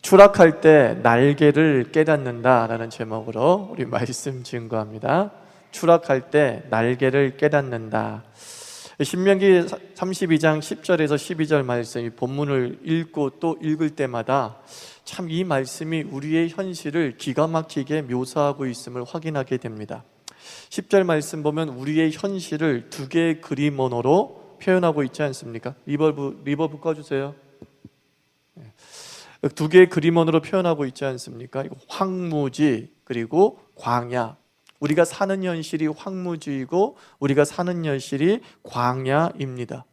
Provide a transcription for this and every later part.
추락할 때 날개를 깨닫는다라는 제목으로 우리 말씀 증거합니다. 추락할 때 날개를 깨닫는다. 신명기 32장 10절에서 12절 말씀, 이 본문을 읽고 또 읽을 때마다 참 이 말씀이 우리의 현실을 기가 막히게 묘사하고 있음을 확인하게 됩니다. 10절 말씀 보면 우리의 현실을 두 개의 그림 언어로 표현하고 있지 않습니까? 리버브 꺼주세요. 두 개의 그림원으로 표현하고 있지 않습니까? 황무지 그리고 광야. 우리가 사는 현실이 황무지이고 우리가 사는 현실이 광야입니다.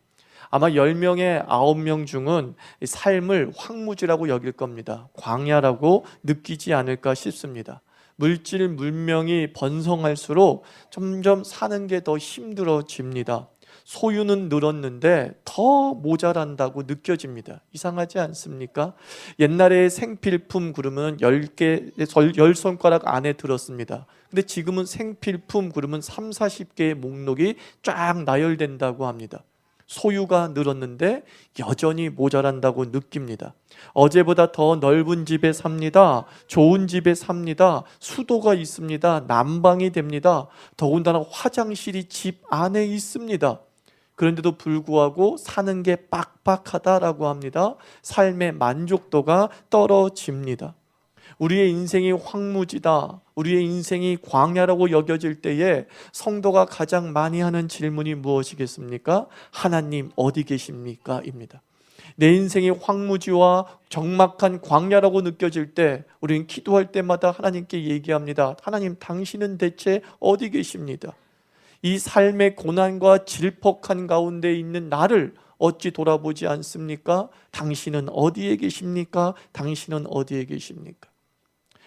아마 10명의 9명 중은 삶을 황무지라고 여길 겁니다. 광야라고 느끼지 않을까 싶습니다. 물질 문명이 번성할수록 점점 사는 게 더 힘들어집니다. 소유는 늘었는데 더 모자란다고 느껴집니다. 이상하지 않습니까? 옛날에 생필품 그러면 10손가락 안에 들었습니다. 근데 지금은 생필품 그러면 3, 40개의 목록이 쫙 나열된다고 합니다. 소유가 늘었는데 여전히 모자란다고 느낍니다. 어제보다 더 넓은 집에 삽니다. 좋은 집에 삽니다. 수도가 있습니다. 난방이 됩니다. 더군다나 화장실이 집 안에 있습니다. 그런데도 불구하고 사는 게 빡빡하다라고 합니다. 삶의 만족도가 떨어집니다. 우리의 인생이 황무지다, 우리의 인생이 광야라고 여겨질 때에 성도가 가장 많이 하는 질문이 무엇이겠습니까? 하나님 어디 계십니까? 입니다. 내 인생이 황무지와 적막한 광야라고 느껴질 때 우리는 기도할 때마다 하나님께 얘기합니다. 하나님 당신은 대체 어디 계십니다? 이 삶의 고난과 질퍽한 가운데 있는 나를 어찌 돌아보지 않습니까? 당신은 어디에 계십니까? 당신은 어디에 계십니까?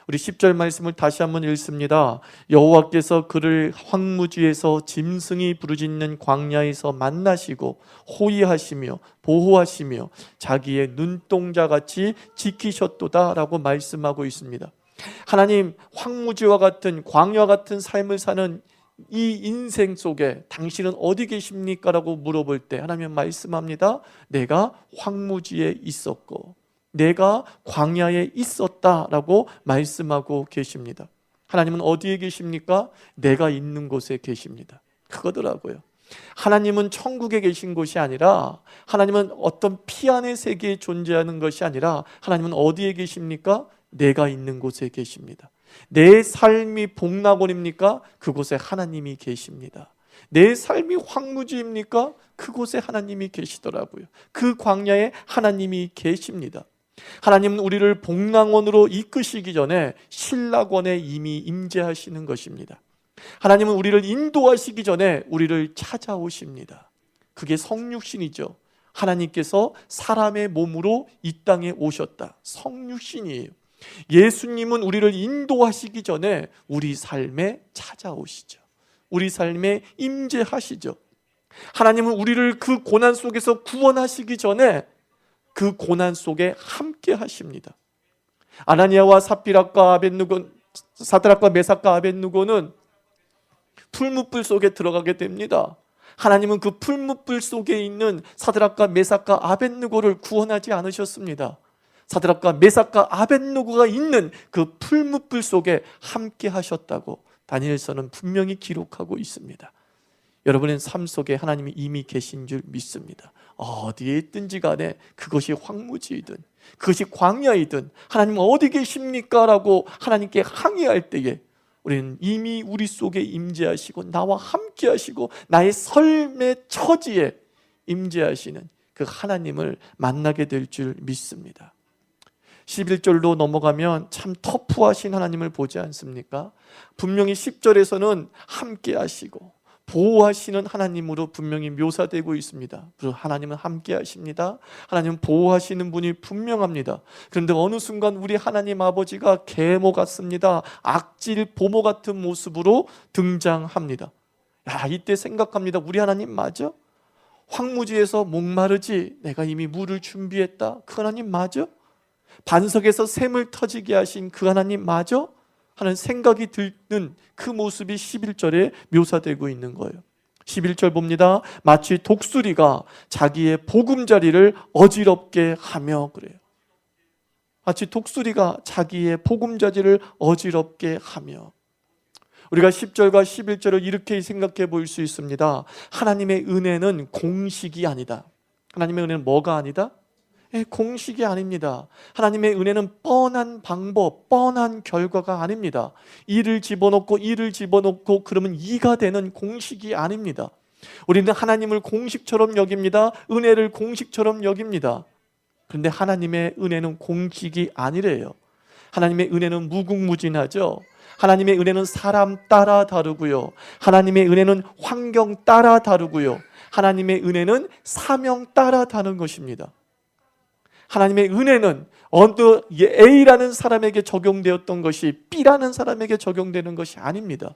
우리 10절 말씀을 다시 한번 읽습니다. 여호와께서 그를 황무지에서 짐승이 부르짖는 광야에서 만나시고 호위하시며 보호하시며 자기의 눈동자같이 지키셨도다 라고 말씀하고 있습니다. 하나님, 황무지와 같은 광야 같은 삶을 사는 이 인생 속에 당신은 어디 계십니까? 라고 물어볼 때 하나님은 말씀합니다. 내가 황무지에 있었고 내가 광야에 있었다라고 말씀하고 계십니다. 하나님은 어디에 계십니까? 내가 있는 곳에 계십니다. 그거더라고요. 하나님은 천국에 계신 곳이 아니라, 하나님은 어떤 피 안의 세계에 존재하는 것이 아니라 하나님은 어디에 계십니까? 내가 있는 곳에 계십니다. 내 삶이 복락원입니까? 그곳에 하나님이 계십니다. 내 삶이 황무지입니까? 그곳에 하나님이 계시더라고요. 그 광야에 하나님이 계십니다. 하나님은 우리를 복락원으로 이끄시기 전에 신락원에 이미 임재하시는 것입니다. 하나님은 우리를 인도하시기 전에 우리를 찾아오십니다. 그게 성육신이죠. 하나님께서 사람의 몸으로 이 땅에 오셨다. 성육신이에요. 예수님은 우리를 인도하시기 전에 우리 삶에 찾아오시죠. 우리 삶에 임재하시죠. 하나님은 우리를 그 고난 속에서 구원하시기 전에 그 고난 속에 함께 하십니다. 아나니아와 사드락과 메삭과 아벳느고는 풀무불 속에 들어가게 됩니다. 하나님은 그 풀무불 속에 있는 사드락과 메삭과 아벳느고를 구원하지 않으셨습니다. 사드락과 메삭과 아벳느고가 있는 그 풀무불 속에 함께 하셨다고 다니엘서는 분명히 기록하고 있습니다. 여러분의 삶 속에 하나님이 이미 계신 줄 믿습니다. 어디에 있든지 간에 그것이 황무지이든 그것이 광야이든 하나님 어디 계십니까? 라고 하나님께 항의할 때에 우리는 이미 우리 속에 임재하시고 나와 함께 하시고 나의 삶의 처지에 임재하시는 그 하나님을 만나게 될 줄 믿습니다. 11절로 넘어가면 참 터프하신 하나님을 보지 않습니까? 분명히 10절에서는 함께 하시고 보호하시는 하나님으로 분명히 묘사되고 있습니다. 그리고 하나님은 함께 하십니다. 하나님은 보호하시는 분이 분명합니다. 그런데 어느 순간 우리 하나님 아버지가 계모 같습니다. 악질 보모 같은 모습으로 등장합니다. 이때 생각합니다. 우리 하나님 맞아? 황무지에서 목마르지? 내가 이미 물을 준비했다. 그 하나님 맞아? 반석에서 샘을 터지게 하신 그 하나님 맞아? 하는 생각이 드는 그 모습이 11절에 묘사되고 있는 거예요. 11절 봅니다. 마치 독수리가 자기의 보금자리를 어지럽게 하며 그래요. 마치 독수리가 자기의 보금자리를 어지럽게 하며, 우리가 10절과 11절을 이렇게 생각해 볼 수 있습니다. 하나님의 은혜는 공식이 아니다. 하나님의 은혜는 뭐가 아니다? 공식이 아닙니다. 하나님의 은혜는 뻔한 방법, 뻔한 결과가 아닙니다. 이를 집어넣고 그러면 이가 되는 공식이 아닙니다. 우리는 하나님을 공식처럼 여깁니다. 은혜를 공식처럼 여깁니다. 그런데 하나님의 은혜는 공식이 아니래요. 하나님의 은혜는 무궁무진하죠. 하나님의 은혜는 사람 따라 다르고요. 하나님의 은혜는 환경 따라 다르고요. 하나님의 은혜는 사명 따라 다른 것입니다. 하나님의 은혜는 어느 A라는 사람에게 적용되었던 것이 B라는 사람에게 적용되는 것이 아닙니다.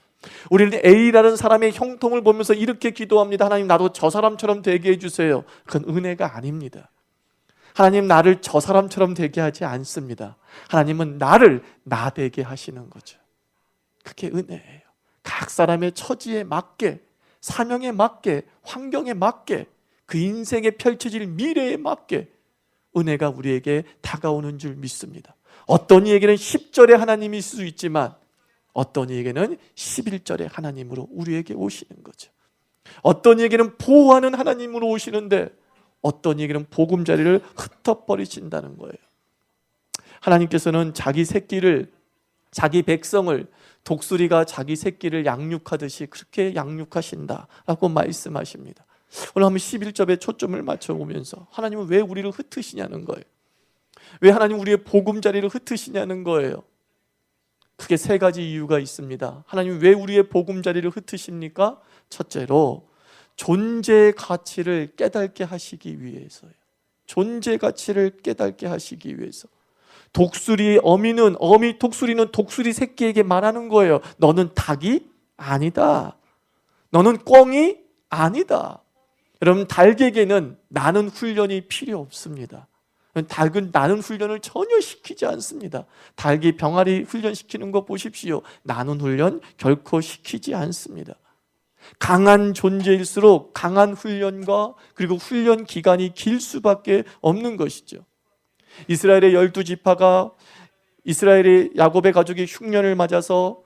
우리는 A라는 사람의 형통을 보면서 이렇게 기도합니다. 하나님, 나도 저 사람처럼 되게 해주세요. 그건 은혜가 아닙니다. 하나님, 나를 저 사람처럼 되게 하지 않습니다. 하나님은 나를 나 되게 하시는 거죠. 그게 은혜예요. 각 사람의 처지에 맞게, 사명에 맞게, 환경에 맞게, 그 인생에 펼쳐질 미래에 맞게 은혜가 우리에게 다가오는 줄 믿습니다. 어떤 이에게는 10절의 하나님이 있을 수 있지만 어떤 이에게는 11절의 하나님으로 우리에게 오시는 거죠. 어떤 이에게는 보호하는 하나님으로 오시는데 어떤 이에게는 보금자리를 흩어버리신다는 거예요. 하나님께서는 자기 새끼를, 자기 백성을 독수리가 자기 새끼를 양육하듯이 그렇게 양육하신다라고 말씀하십니다. 오늘 한번 11절에 초점을 맞춰보면서 하나님은 왜 우리를 흩으시냐는 거예요. 왜 하나님 우리의 보금자리를 흩으시냐는 거예요. 크게 세 가지 이유가 있습니다. 하나님 왜 우리의 보금자리를 흩으십니까? 첫째로 존재의 가치를 깨닫게 하시기 위해서요. 존재 가치를 깨닫게 하시기 위해서. 독수리의 독수리는 독수리 새끼에게 말하는 거예요. 너는 닭이 아니다. 너는 꿩이 아니다. 여러분, 닭에게는 나는 훈련이 필요 없습니다. 닭은 나는 훈련을 전혀 시키지 않습니다. 닭이 병아리 훈련시키는 거 보십시오. 나는 훈련 결코 시키지 않습니다. 강한 존재일수록 강한 훈련과 그리고 훈련 기간이 길 수밖에 없는 것이죠. 이스라엘의 12지파가 이스라엘의 야곱의 가족이 흉년을 맞아서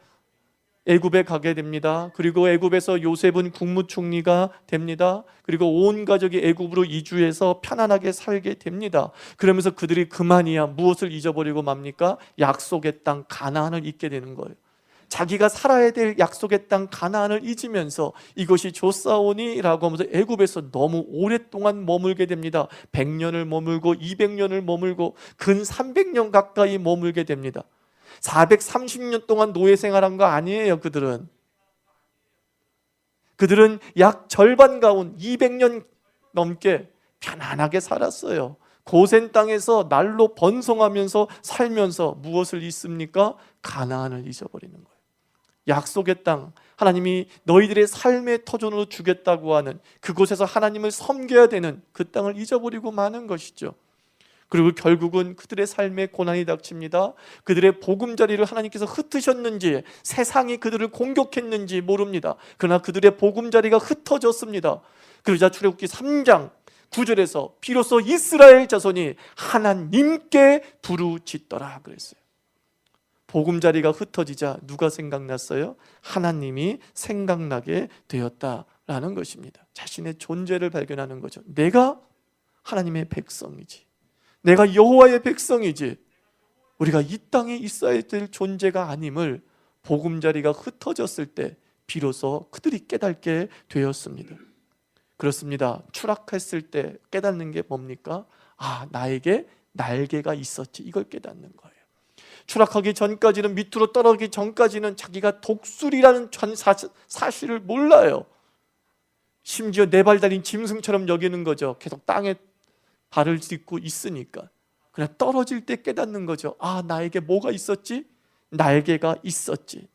애굽에 가게 됩니다. 그리고 애굽에서 요셉은 국무총리가 됩니다. 그리고 온 가족이 애굽으로 이주해서 편안하게 살게 됩니다. 그러면서 그들이 그만이야 무엇을 잊어버리고 맙니까? 약속의 땅 가나안을 잊게 되는 거예요. 자기가 살아야 될 약속의 땅 가나안을 잊으면서 이것이 좋사오니라고 하면서 애굽에서 너무 오랫동안 머물게 됩니다. 100년을 머물고 200년을 머물고 근 300년 가까이 머물게 됩니다. 430년 동안 노예 생활한 거 아니에요. 그들은 약 절반 가운 200년 넘게 편안하게 살았어요. 고센 땅에서 날로 번성하면서 살면서 무엇을 잊습니까? 가나안을 잊어버리는 거예요. 약속의 땅, 하나님이 너희들의 삶의 터전으로 주겠다고 하는 그곳에서 하나님을 섬겨야 되는 그 땅을 잊어버리고 마는 것이죠. 그리고 결국은 그들의 삶에 고난이 닥칩니다. 그들의 보금자리를 하나님께서 흩으셨는지, 세상이 그들을 공격했는지 모릅니다. 그러나 그들의 보금자리가 흩어졌습니다. 그러자 출애굽기 3장 9절에서 비로소 이스라엘 자손이 하나님께 부르짖더라 그랬어요. 보금자리가 흩어지자 누가 생각났어요? 하나님이 생각나게 되었다라는 것입니다. 자신의 존재를 발견하는 거죠. 내가 하나님의 백성이지, 내가 여호와의 백성이지, 우리가 이 땅에 있어야 될 존재가 아님을 보금자리가 흩어졌을 때 비로소 그들이 깨닫게 되었습니다. 그렇습니다. 추락했을 때 깨닫는 게 뭡니까? 나에게 날개가 있었지, 이걸 깨닫는 거예요. 추락하기 전까지는, 밑으로 떨어지기 전까지는 자기가 독수리라는 사실을 몰라요. 심지어 네 발 달린 짐승처럼 여기는 거죠. 계속 땅에 발을 딛고 있으니까. 그냥 떨어질 때 깨닫는 거죠. 나에게 뭐가 있었지? 날개가 있었지.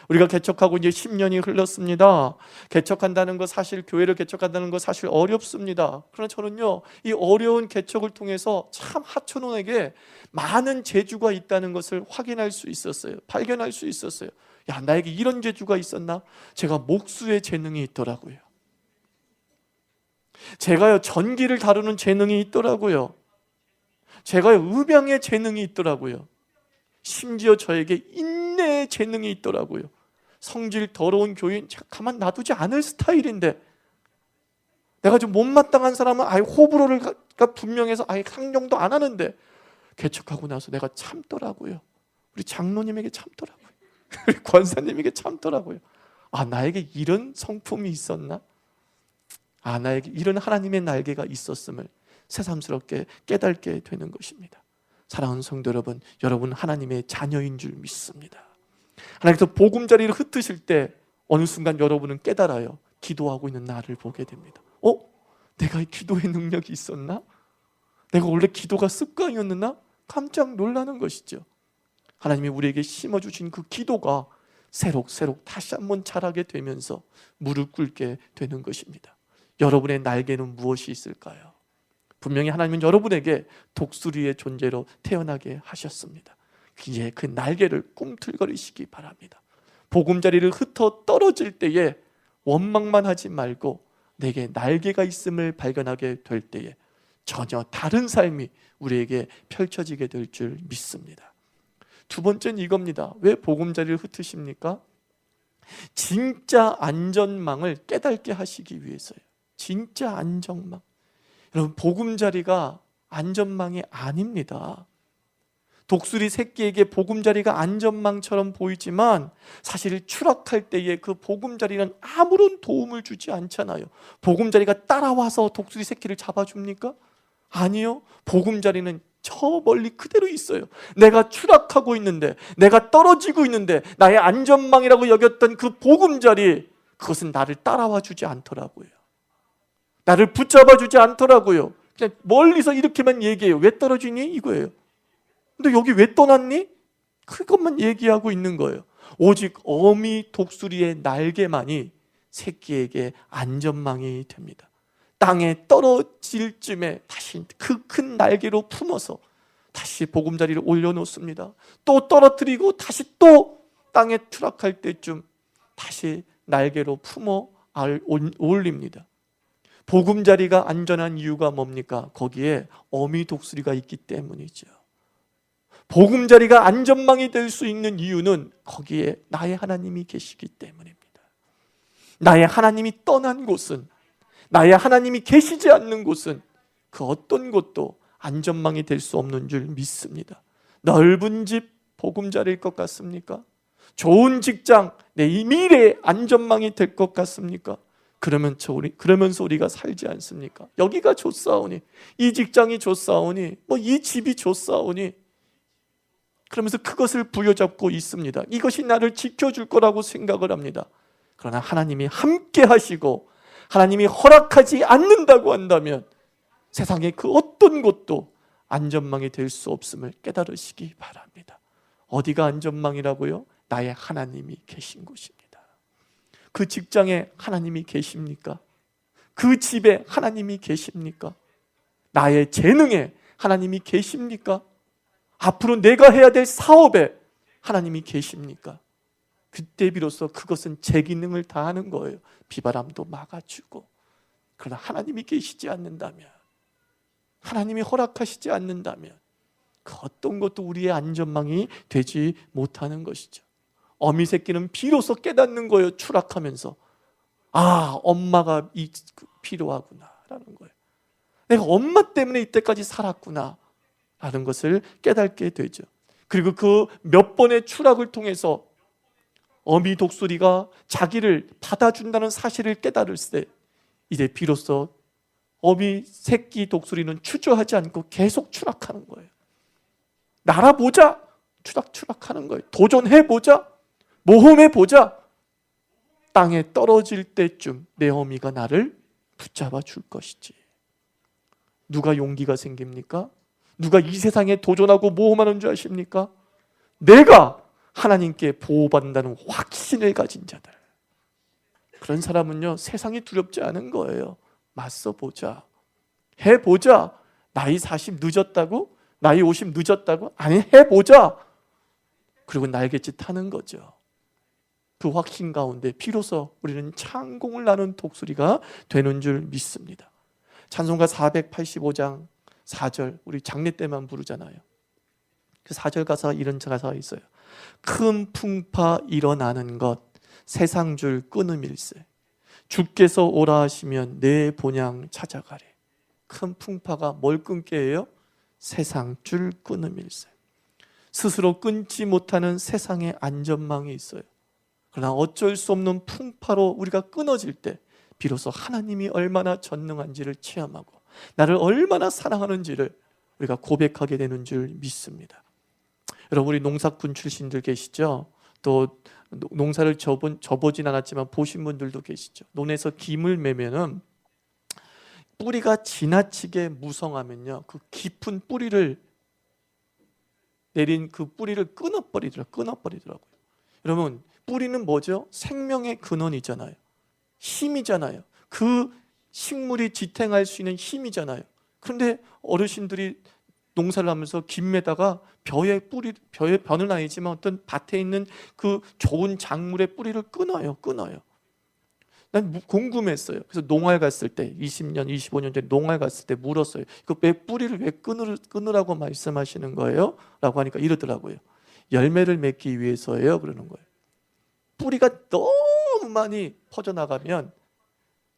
우리가 개척하고 이제 10년이 흘렀습니다. 개척한다는 거, 사실 교회를 개척한다는 거 사실 어렵습니다. 그러나 저는요, 이 어려운 개척을 통해서 참 하천원에게 많은 재주가 있다는 것을 확인할 수 있었어요. 발견할 수 있었어요. 나에게 이런 재주가 있었나? 제가 목수의 재능이 있더라고요. 제가요, 전기를 다루는 재능이 있더라고요. 제가 음양의 재능이 있더라고요. 심지어 저에게 인내의 재능이 있더라고요. 성질 더러운 교인 가만 놔두지 않을 스타일인데, 내가 좀 못마땅한 사람은 아예 호불호가 분명해서 아예 상종도 안 하는데, 개척하고 나서 내가 참더라고요. 우리 장로님에게 참더라고요. 우리 권사님에게 참더라고요. 아, 나에게 이런 성품이 있었나? 아, 나에게 이런 하나님의 날개가 있었음을 새삼스럽게 깨닫게 되는 것입니다. 사랑하는 성도 여러분, 여러분 하나님의 자녀인 줄 믿습니다. 하나님께서 보금자리를 흩으실 때 어느 순간 여러분은 깨달아요. 기도하고 있는 나를 보게 됩니다. 내가 기도의 능력이 있었나? 내가 원래 기도가 습관이었나? 깜짝 놀라는 것이죠. 하나님이 우리에게 심어주신 그 기도가 새록새록 다시 한번 자라게 되면서 무릎 꿇게 되는 것입니다. 여러분의 날개는 무엇이 있을까요? 분명히 하나님은 여러분에게 독수리의 존재로 태어나게 하셨습니다. 이제 그 날개를 꿈틀거리시기 바랍니다. 보금자리를 흩어 떨어질 때에 원망만 하지 말고 내게 날개가 있음을 발견하게 될 때에 전혀 다른 삶이 우리에게 펼쳐지게 될 줄 믿습니다. 두 번째는 이겁니다. 왜 보금자리를 흩으십니까? 진짜 안전망을 깨닫게 하시기 위해서요. 진짜 안전망. 여러분, 보금자리가 안전망이 아닙니다. 독수리 새끼에게 보금자리가 안전망처럼 보이지만 사실 추락할 때에 그 보금자리는 아무런 도움을 주지 않잖아요. 보금자리가 따라와서 독수리 새끼를 잡아줍니까? 아니요. 보금자리는 저 멀리 그대로 있어요. 내가 추락하고 있는데, 내가 떨어지고 있는데 나의 안전망이라고 여겼던 그 보금자리, 그것은 나를 따라와 주지 않더라고요. 나를 붙잡아 주지 않더라고요. 그냥 멀리서 이렇게만 얘기해요. 왜 떨어지니? 이거예요. 근데 여기 왜 떠났니? 그것만 얘기하고 있는 거예요. 오직 어미 독수리의 날개만이 새끼에게 안전망이 됩니다. 땅에 떨어질 쯤에 다시 그 큰 날개로 품어서 다시 보금자리를 올려놓습니다. 또 떨어뜨리고 다시 또 땅에 추락할 때쯤 다시 날개로 품어 올립니다. 보금자리가 안전한 이유가 뭡니까? 거기에 어미 독수리가 있기 때문이죠. 보금자리가 안전망이 될 수 있는 이유는 거기에 나의 하나님이 계시기 때문입니다. 나의 하나님이 떠난 곳은, 나의 하나님이 계시지 않는 곳은 그 어떤 곳도 안전망이 될 수 없는 줄 믿습니다. 넓은 집 보금자리일 것 같습니까? 좋은 직장 내 이 미래의 안전망이 될 것 같습니까? 그러면서 우리가 살지 않습니까? 여기가 좋사오니, 이 직장이 좋사오니, 이 집이 좋사오니, 그러면서 그것을 부여잡고 있습니다. 이것이 나를 지켜줄 거라고 생각을 합니다. 그러나 하나님이 함께 하시고 하나님이 허락하지 않는다고 한다면 세상의 그 어떤 곳도 안전망이 될 수 없음을 깨달으시기 바랍니다. 어디가 안전망이라고요? 나의 하나님이 계신 곳입니다. 그 직장에 하나님이 계십니까? 그 집에 하나님이 계십니까? 나의 재능에 하나님이 계십니까? 앞으로 내가 해야 될 사업에 하나님이 계십니까? 그때 비로소 그것은 제 기능을 다하는 거예요. 비바람도 막아주고. 그러나 하나님이 계시지 않는다면, 하나님이 허락하시지 않는다면 그 어떤 것도 우리의 안전망이 되지 못하는 것이죠. 어미 새끼는 비로소 깨닫는 거예요. 추락하면서. 아, 엄마가 필요하구나 라는 거예요. 내가 엄마 때문에 이때까지 살았구나 라는 것을 깨닫게 되죠. 그리고 그 몇 번의 추락을 통해서 어미 독수리가 자기를 받아준다는 사실을 깨달을 때 이제 비로소 어미 새끼 독수리는 주저하지 않고 계속 추락하는 거예요. 날아보자. 추락하는 거예요. 도전해보자. 모험해보자. 땅에 떨어질 때쯤 내 어미가 나를 붙잡아 줄 것이지. 누가 용기가 생깁니까? 누가 이 세상에 도전하고 모험하는 줄 아십니까? 내가 하나님께 보호받는다는 확신을 가진 자들. 그런 사람은요, 세상이 두렵지 않은 거예요. 맞서보자. 해보자. 나이 40 늦었다고? 나이 50 늦었다고? 아니, 해보자. 그리고 날갯짓 하는 거죠. 그 확신 가운데 비로소 우리는 창공을 나는 독수리가 되는 줄 믿습니다. 찬송가 485장 4절 우리 장례 때만 부르잖아요. 그 4절 가사가 이런 가사가 있어요. 큰 풍파 일어나는 것 세상 줄 끊음일세. 주께서 오라 하시면 내 본향 찾아가리. 큰 풍파가 뭘 끊게 해요? 세상 줄 끊음일세. 스스로 끊지 못하는 세상의 안전망이 있어요. 그러나 어쩔 수 없는 풍파로 우리가 끊어질 때 비로소 하나님이 얼마나 전능한지를 체험하고 나를 얼마나 사랑하는지를 우리가 고백하게 되는 줄 믿습니다. 여러분, 우리 농사꾼 출신들 계시죠? 또 농사를 져보진 않았지만 보신 분들도 계시죠? 논에서 김을 매면은 뿌리가 지나치게 무성하면요, 그 깊은 뿌리를 내린 그 뿌리를 끊어버리더라고요. 여러분, 뿌리는 뭐죠? 생명의 근원이잖아요. 힘이잖아요. 그 식물이 지탱할 수 있는 힘이잖아요. 그런데 어르신들이 농사를 하면서 김에다가 벼는 아니지만 어떤 밭에 있는 그 좋은 작물의 뿌리를 끊어요. 난 궁금했어요. 그래서 농활 갔을 때 20년, 25년 전에 농활 갔을 때 물었어요. 그 왜 뿌리를 왜 끊으라고 말씀하시는 거예요? 라고 하니까 이러더라고요. 열매를 맺기 위해서예요. 그러는 거예요. 뿌리가 너무 많이 퍼져나가면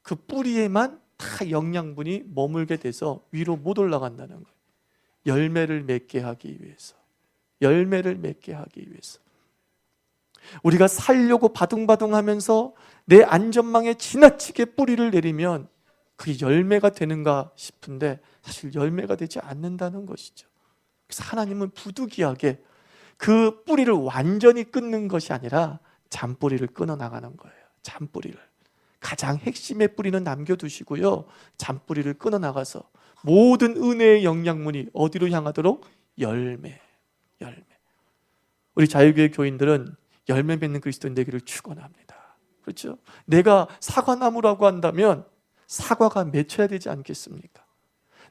그 뿌리에만 다 영양분이 머물게 돼서 위로 못 올라간다는 거예요. 열매를 맺게 하기 위해서. 우리가 살려고 바둥바둥하면서 내 안전망에 지나치게 뿌리를 내리면 그게 열매가 되는가 싶은데 사실 열매가 되지 않는다는 것이죠. 그래서 하나님은 부득이하게 그 뿌리를 완전히 끊는 것이 아니라 잔뿌리를 끊어나가는 거예요. 잔뿌리를. 가장 핵심의 뿌리는 남겨두시고요, 잔뿌리를 끊어나가서 모든 은혜의 영양분이 어디로 향하도록? 열매. 우리 자유교회 교인들은 열매 맺는 그리스도인 되기를 축원합니다. 그렇죠? 내가 사과나무라고 한다면 사과가 맺혀야 되지 않겠습니까?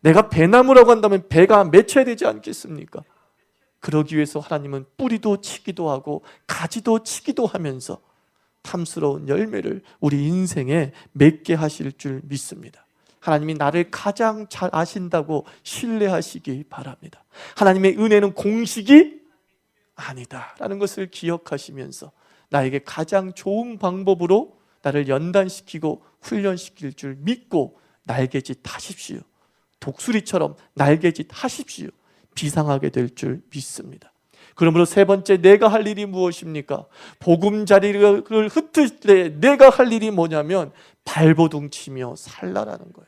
내가 배나무라고 한다면 배가 맺혀야 되지 않겠습니까? 그러기 위해서 하나님은 뿌리도 치기도 하고 가지도 치기도 하면서 탐스러운 열매를 우리 인생에 맺게 하실 줄 믿습니다. 하나님이 나를 가장 잘 아신다고 신뢰하시기 바랍니다. 하나님의 은혜는 공식이 아니다라는 것을 기억하시면서 나에게 가장 좋은 방법으로 나를 연단시키고 훈련시킬 줄 믿고 날개짓 하십시오. 독수리처럼 날개짓 하십시오. 비상하게 될 줄 믿습니다. 그러므로 세 번째, 내가 할 일이 무엇입니까? 보금자리를 흩을 때 내가 할 일이 뭐냐면 발버둥 치며 살라라는 거예요.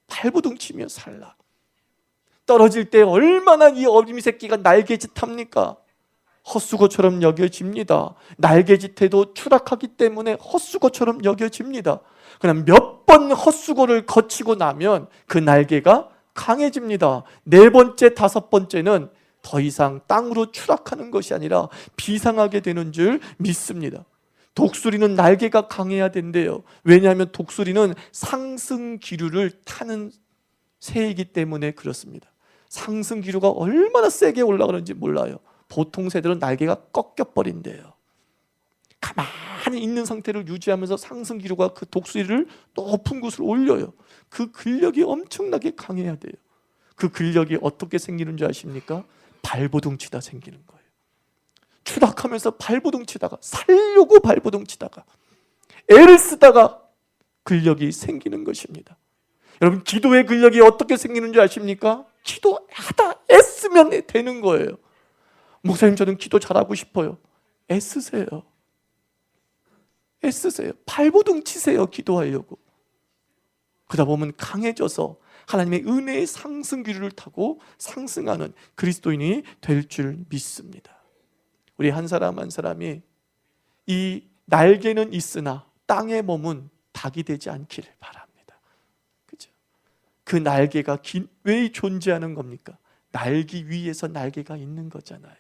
발버둥 치며 살라. 떨어질 때 얼마나 이 어린이 새끼가 날개짓합니까? 헛수고처럼 여겨집니다. 날개짓해도 추락하기 때문에 헛수고처럼 여겨집니다. 그냥 몇 번 헛수고를 거치고 나면 그 날개가 강해집니다. 네 번째, 다섯 번째는 더 이상 땅으로 추락하는 것이 아니라 비상하게 되는 줄 믿습니다. 독수리는 날개가 강해야 된대요. 왜냐하면 독수리는 상승 기류를 타는 새이기 때문에 그렇습니다. 상승 기류가 얼마나 세게 올라가는지 몰라요. 보통 새들은 날개가 꺾여버린대요. 가만히 있는 상태를 유지하면서 상승 기류가 그 독수리를 높은 곳으로 올려요. 그 근력이 엄청나게 강해야 돼요. 그 근력이 어떻게 생기는 줄 아십니까? 발버둥 치다 생기는 거예요. 추락하면서 발버둥 치다가, 살려고 발버둥 치다가, 애를 쓰다가 근력이 생기는 것입니다. 여러분, 기도의 근력이 어떻게 생기는 줄 아십니까? 기도하다 애쓰면 되는 거예요. 목사님, 저는 기도 잘하고 싶어요. 애쓰세요. 발버둥 치세요. 기도하려고. 그러다 보면 강해져서 하나님의 은혜의 상승 기류를 타고 상승하는 그리스도인이 될 줄 믿습니다. 우리 한 사람 한 사람이 이 날개는 있으나 땅에 머문 닭이 되지 않기를 바랍니다. 그죠? 그 날개가 왜 존재하는 겁니까? 날기 위해서 날개가 있는 거잖아요.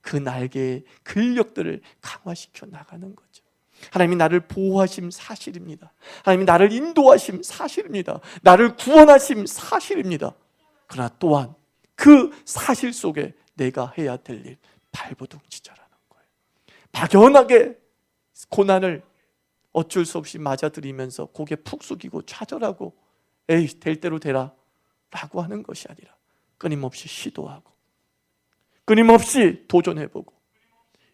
그 날개의 근력들을 강화시켜 나가는 거죠. 하나님이 나를 보호하심 사실입니다. 하나님이 나를 인도하심 사실입니다. 나를 구원하심 사실입니다. 그러나 또한 그 사실 속에 내가 해야 될 일, 발버둥 치자라는 거예요. 막연하게 고난을 어쩔 수 없이 맞아들이면서 고개 푹 숙이고 좌절하고 에이 될 대로 되라 라고 하는 것이 아니라 끊임없이 시도하고 끊임없이 도전해보고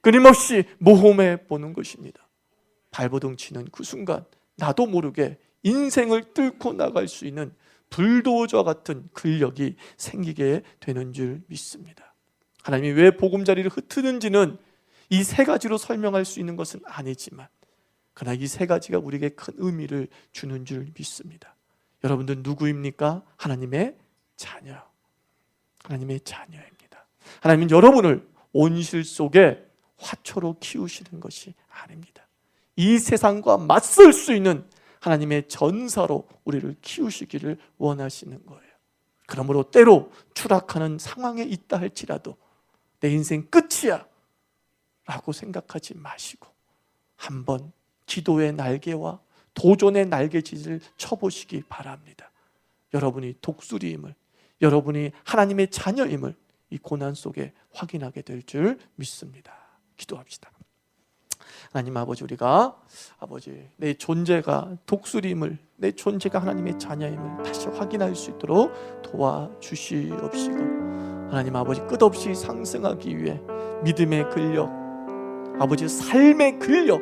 끊임없이 모험해보는 것입니다. 발버둥 치는 그 순간 나도 모르게 인생을 뚫고 나갈 수 있는 불도저 같은 근력이 생기게 되는 줄 믿습니다. 하나님이 왜 보금자리를 흩트는지는 이 세 가지로 설명할 수 있는 것은 아니지만 그러나 이 세 가지가 우리에게 큰 의미를 주는 줄 믿습니다. 여러분들 누구입니까? 하나님의 자녀. 하나님의 자녀입니다. 하나님은 여러분을 온실 속에 화초로 키우시는 것이 아닙니다. 이 세상과 맞설 수 있는 하나님의 전사로 우리를 키우시기를 원하시는 거예요. 그러므로 때로 추락하는 상황에 있다 할지라도 내 인생 끝이야 라고 생각하지 마시고 한번 기도의 날개와 도전의 날개짓을 쳐보시기 바랍니다. 여러분이 독수리임을, 여러분이 하나님의 자녀임을 이 고난 속에 확인하게 될 줄 믿습니다. 기도합시다. 하나님 아버지, 우리가 아버지 내 존재가 독수리임을, 내 존재가 하나님의 자녀임을 다시 확인할 수 있도록 도와주시옵시고, 하나님 아버지 끝없이 상승하기 위해 믿음의 근력, 아버지 삶의 근력,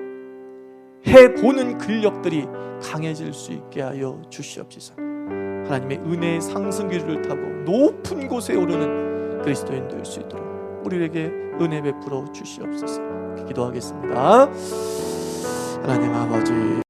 해보는 근력들이 강해질 수 있게 하여 주시옵소서. 하나님의 은혜의 상승기를 타고 높은 곳에 오르는 그리스도인 될 수 있도록 우리에게 은혜 베풀어 주시옵소서. 기도하겠습니다. 하나님 아버지,